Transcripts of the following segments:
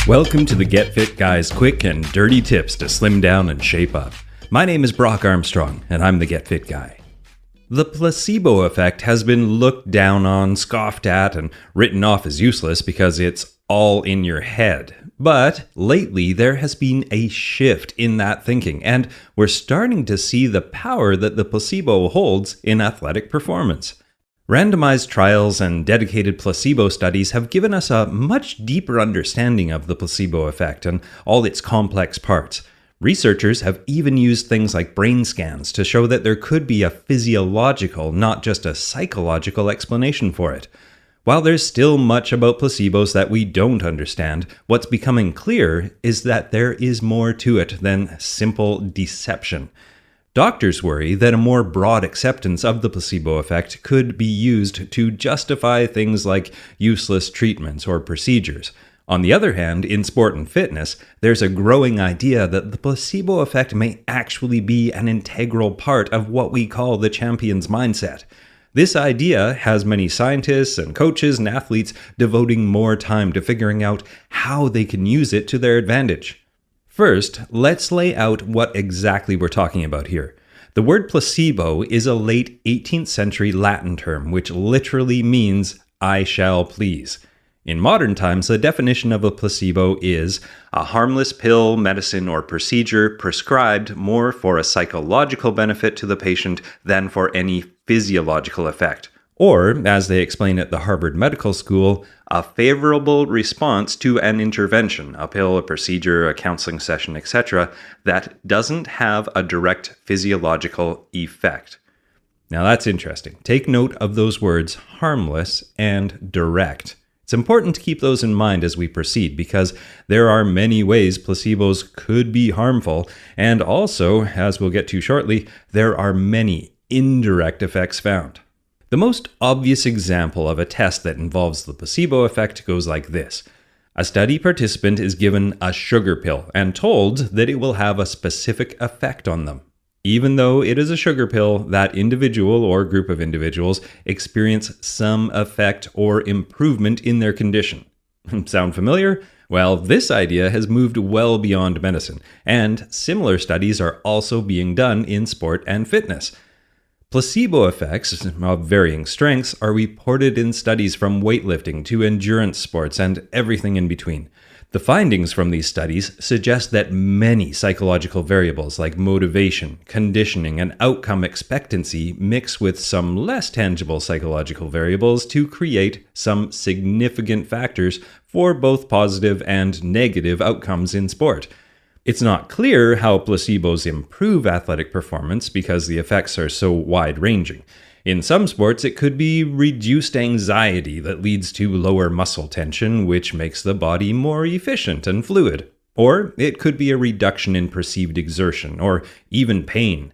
Welcome to the Get Fit Guy's quick and dirty tips to slim down and shape up. My name is Brock Armstrong, and I'm the Get Fit Guy. The placebo effect has been looked down on, scoffed at, and written off as useless because it's all in your head. But lately, there has been a shift in that thinking, and we're starting to see the power that the placebo holds in athletic performance. Randomized trials and dedicated placebo studies have given us a much deeper understanding of the placebo effect and all its complex parts. Researchers have even used things like brain scans to show that there could be a physiological, not just a psychological explanation for it. While there's still much about placebos that we don't understand, what's becoming clear is that there is more to it than simple deception. Doctors worry that a more broad acceptance of the placebo effect could be used to justify things like useless treatments or procedures. On the other hand, in sport and fitness, there's a growing idea that the placebo effect may actually be an integral part of what we call the champion's mindset. This idea has many scientists and coaches and athletes devoting more time to figuring out how they can use it to their advantage. First, let's lay out what exactly we're talking about here. The word placebo is a late 18th century Latin term, which literally means "I shall please." In modern times, the definition of a placebo is a harmless pill, medicine, or procedure prescribed more for a psychological benefit to the patient than for any physiological effect. Or, as they explain at the Harvard Medical School, a favorable response to an intervention, a pill, a procedure, a counseling session, etc., that doesn't have a direct physiological effect. Now that's interesting. Take note of those words harmless and direct. It's important to keep those in mind as we proceed because there are many ways placebos could be harmful, and also, as we'll get to shortly, there are many indirect effects found. The most obvious example of a test that involves the placebo effect goes like this. A study participant is given a sugar pill and told that it will have a specific effect on them. Even though it is a sugar pill, that individual or group of individuals experience some effect or improvement in their condition. Sound familiar? Well, this idea has moved well beyond medicine, and similar studies are also being done in sport and fitness. Placebo effects of varying strengths are reported in studies from weightlifting to endurance sports and everything in between. The findings from these studies suggest that many psychological variables like motivation, conditioning, and outcome expectancy mix with some less tangible psychological variables to create some significant factors for both positive and negative outcomes in sport. It's not clear how placebos improve athletic performance because the effects are so wide-ranging. In some sports, it could be reduced anxiety that leads to lower muscle tension, which makes the body more efficient and fluid. Or it could be a reduction in perceived exertion, or even pain.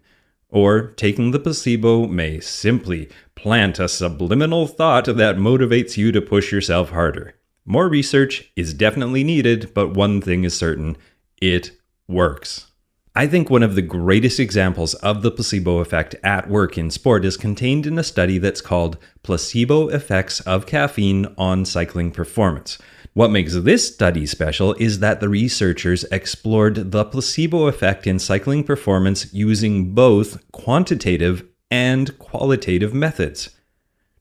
Or taking the placebo may simply plant a subliminal thought that motivates you to push yourself harder. More research is definitely needed, but one thing is certain: it works. I think one of the greatest examples of the placebo effect at work in sport is contained in a study that's called Placebo Effects of Caffeine on Cycling Performance. What makes this study special is that the researchers explored the placebo effect in cycling performance using both quantitative and qualitative methods.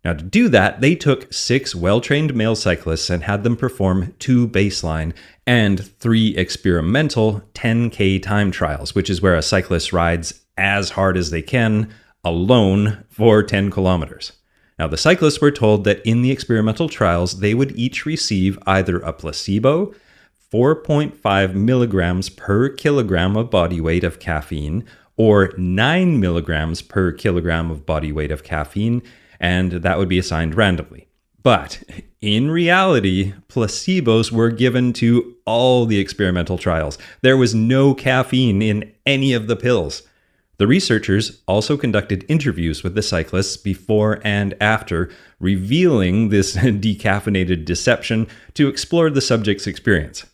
Now, to do that, they took 6 well-trained male cyclists and had them perform 2 baseline and 3 experimental 10K time trials, which is where a cyclist rides as hard as they can alone for 10 kilometers. Now, the cyclists were told that in the experimental trials, they would each receive either a placebo, 4.5 milligrams per kilogram of body weight of caffeine, or 9 milligrams per kilogram of body weight of caffeine, and that would be assigned randomly. But in reality, placebos were given to all the experimental trials. There was no caffeine in any of the pills. The researchers also conducted interviews with the cyclists before and after, revealing this decaffeinated deception to explore the subject's experience.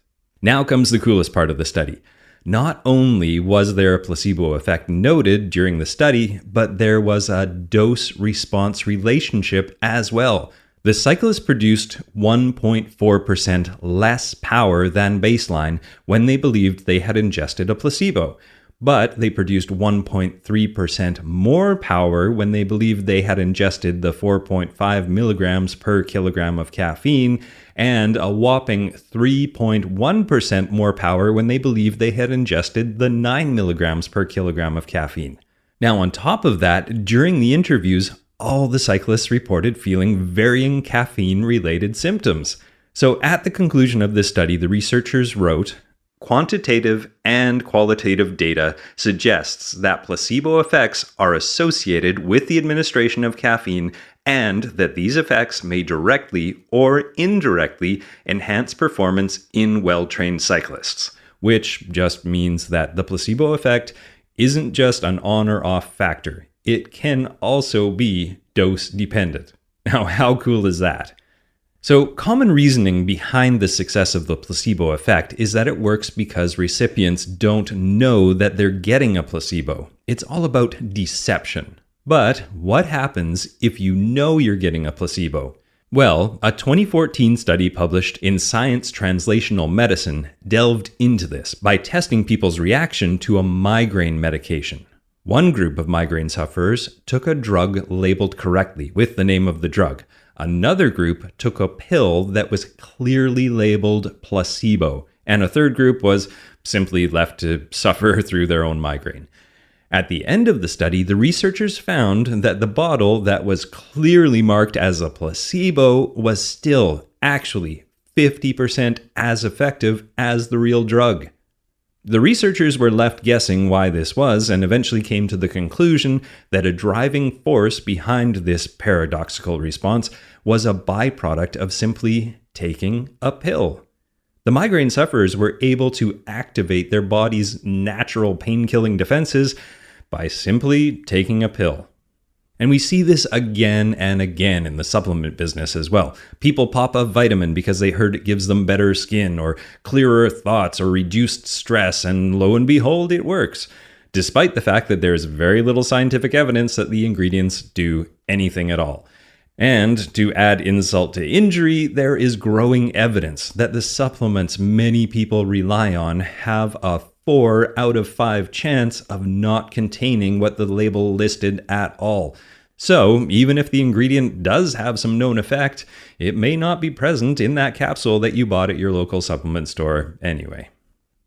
Now comes the coolest part of the study. Not only was there a placebo effect noted during the study, but there was a dose-response relationship as well. The cyclists produced 1.4% less power than baseline when they believed they had ingested a placebo, but they produced 1.3% more power when they believed they had ingested the 4.5 milligrams per kilogram of caffeine, and a whopping 3.1% more power when they believed they had ingested the 9 milligrams per kilogram of caffeine. Now, on top of that, during the interviews, all the cyclists reported feeling varying caffeine-related symptoms. So at the conclusion of this study, the researchers wrote, "Quantitative and qualitative data suggests that placebo effects are associated with the administration of caffeine and that these effects may directly or indirectly enhance performance in well-trained cyclists," which just means that the placebo effect isn't just an on or off factor. It can also be dose dependent. Now, how cool is that? So, common reasoning behind the success of the placebo effect is that it works because recipients don't know that they're getting a placebo. It's all about deception. But what happens if you know you're getting a placebo? Well, a 2014 study published in Science Translational Medicine delved into this by testing people's reaction to a migraine medication. One group of migraine sufferers took a drug labeled correctly with the name of the drug. Another group took a pill that was clearly labeled placebo, and a third group was simply left to suffer through their own migraine. At the end of the study, the researchers found that the bottle that was clearly marked as a placebo was still actually 50% as effective as the real drug. The researchers were left guessing why this was and eventually came to the conclusion that a driving force behind this paradoxical response was a byproduct of simply taking a pill. The migraine sufferers were able to activate their body's natural pain-killing defenses by simply taking a pill. And we see this again and again in the supplement business as well. People pop a vitamin because they heard it gives them better skin or clearer thoughts or reduced stress, and lo and behold, it works, despite the fact that there's very little scientific evidence that the ingredients do anything at all. And to add insult to injury, there is growing evidence that the supplements many people rely on have a 4 out of 5 chance of not containing what the label listed at all. So, even if the ingredient does have some known effect, it may not be present in that capsule that you bought at your local supplement store anyway.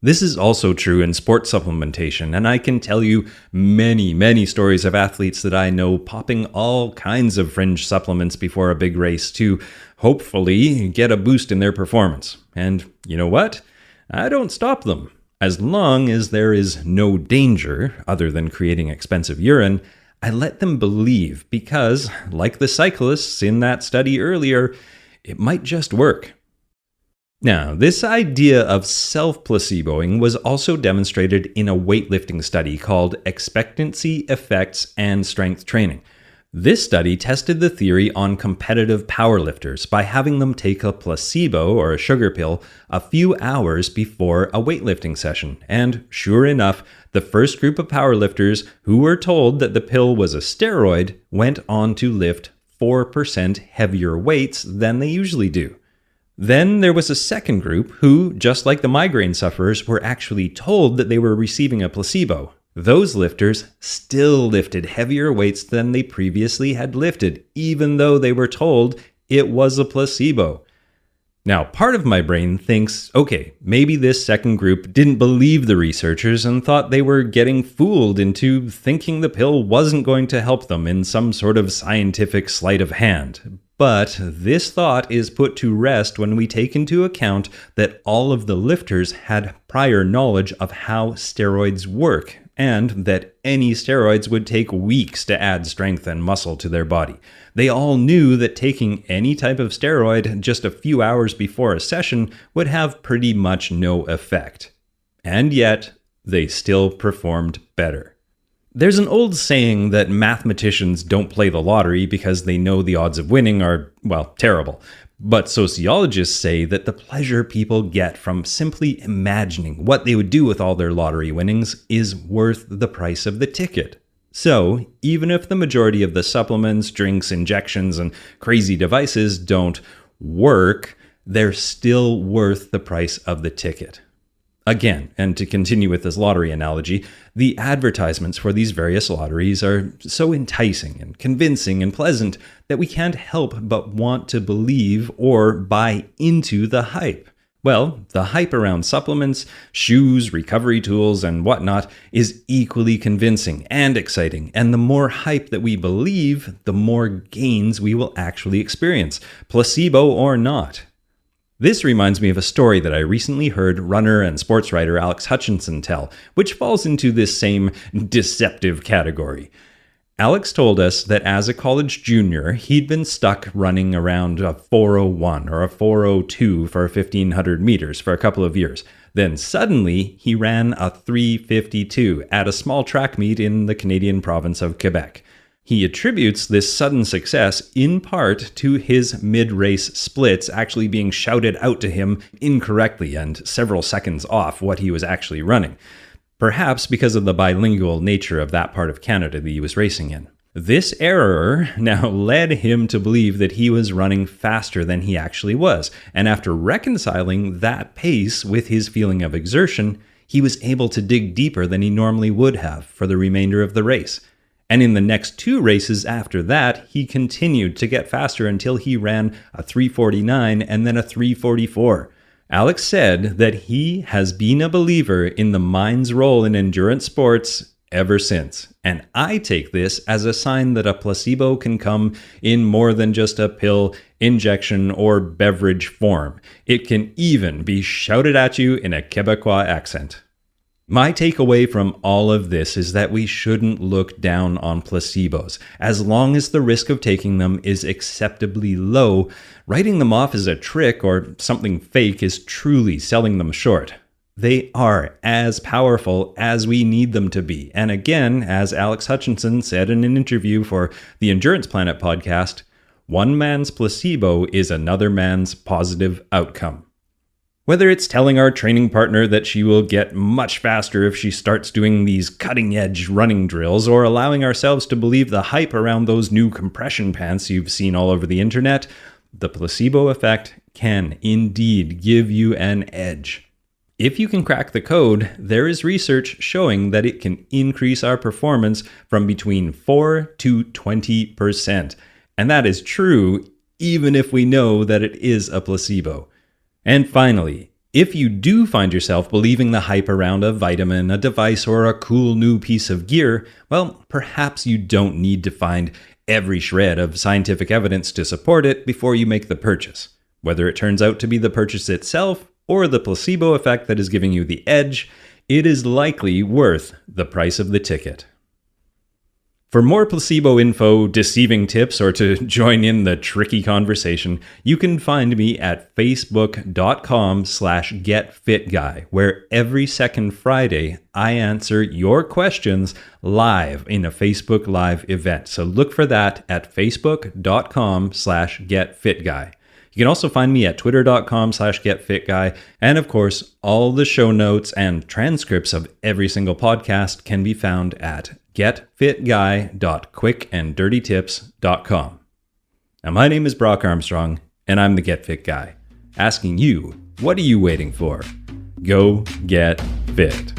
This is also true in sports supplementation, and I can tell you many stories of athletes that I know popping all kinds of fringe supplements before a big race to hopefully get a boost in their performance. And you know what? I don't stop them. As long as there is no danger other than creating expensive urine, I let them believe because, like the cyclists in that study earlier, it might just work. Now, this idea of self-placeboing was also demonstrated in a weightlifting study called Expectancy Effects and Strength Training. This study tested the theory on competitive powerlifters by having them take a placebo or a sugar pill a few hours before a weightlifting session. And sure enough, the first group of powerlifters who were told that the pill was a steroid went on to lift 4% heavier weights than they usually do. Then there was a second group who, just like the migraine sufferers, were actually told that they were receiving a placebo. Those lifters still lifted heavier weights than they previously had lifted, even though they were told it was a placebo. Now, part of my brain thinks, okay, maybe this second group didn't believe the researchers and thought they were getting fooled into thinking the pill wasn't going to help them in some sort of scientific sleight of hand. But this thought is put to rest when we take into account that all of the lifters had prior knowledge of how steroids work, and that any steroids would take weeks to add strength and muscle to their body. They all knew that taking any type of steroid just a few hours before a session would have pretty much no effect. And yet, they still performed better. There's an old saying that mathematicians don't play the lottery because they know the odds of winning are, well, terrible. But sociologists say that the pleasure people get from simply imagining what they would do with all their lottery winnings is worth the price of the ticket. So, even if the majority of the supplements, drinks, injections, and crazy devices don't work, they're still worth the price of the ticket. Again, and to continue with this lottery analogy, the advertisements for these various lotteries are so enticing and convincing and pleasant that we can't help but want to believe or buy into the hype. Well, the hype around supplements, shoes, recovery tools, and whatnot is equally convincing and exciting, and the more hype that we believe, the more gains we will actually experience, placebo or not. This reminds me of a story that I recently heard runner and sports writer Alex Hutchinson tell, which falls into this same deceptive category. Alex told us that as a college junior, he'd been stuck running around a 4:01 or a 4:02 for 1,500 meters for a couple of years. Then suddenly, he ran a 3:52 at a small track meet in the Canadian province of Quebec. He attributes this sudden success in part to his mid-race splits actually being shouted out to him incorrectly and several seconds off what he was actually running. Perhaps because of the bilingual nature of that part of Canada that he was racing in. This error now led him to believe that he was running faster than he actually was, and after reconciling that pace with his feeling of exertion, he was able to dig deeper than he normally would have for the remainder of the race. And in the next two races after that, he continued to get faster until he ran a 3:49 and then a 3:44. Alex said that he has been a believer in the mind's role in endurance sports ever since. And I take this as a sign that a placebo can come in more than just a pill, injection, or beverage form. It can even be shouted at you in a Quebecois accent. My takeaway from all of this is that we shouldn't look down on placebos. As long as the risk of taking them is acceptably low, writing them off as a trick or something fake is truly selling them short. They are as powerful as we need them to be. And again, as Alex Hutchinson said in an interview for the Endurance Planet podcast, one man's placebo is another man's positive outcome. Whether it's telling our training partner that she will get much faster if she starts doing these cutting-edge running drills, or allowing ourselves to believe the hype around those new compression pants you've seen all over the internet, the placebo effect can indeed give you an edge. If you can crack the code, there is research showing that it can increase our performance from between 4 to 20%. And that is true even if we know that it is a placebo. And finally, if you do find yourself believing the hype around a vitamin, a device, or a cool new piece of gear, well, perhaps you don't need to find every shred of scientific evidence to support it before you make the purchase. Whether it turns out to be the purchase itself or the placebo effect that is giving you the edge, it is likely worth the price of the ticket. For more placebo info, deceiving tips, or to join in the tricky conversation, you can find me at facebook.com/getfitguy, where every second Friday I answer your questions live in a Facebook Live event. So look for that at facebook.com/getfitguy. You can also find me at twitter.com/getfitguy. And of course, all the show notes and transcripts of every single podcast can be found at getfitguy.quickanddirtytips.com. Now, my name is Brock Armstrong, and I'm the Get Fit Guy, asking you, what are you waiting for? Go get fit.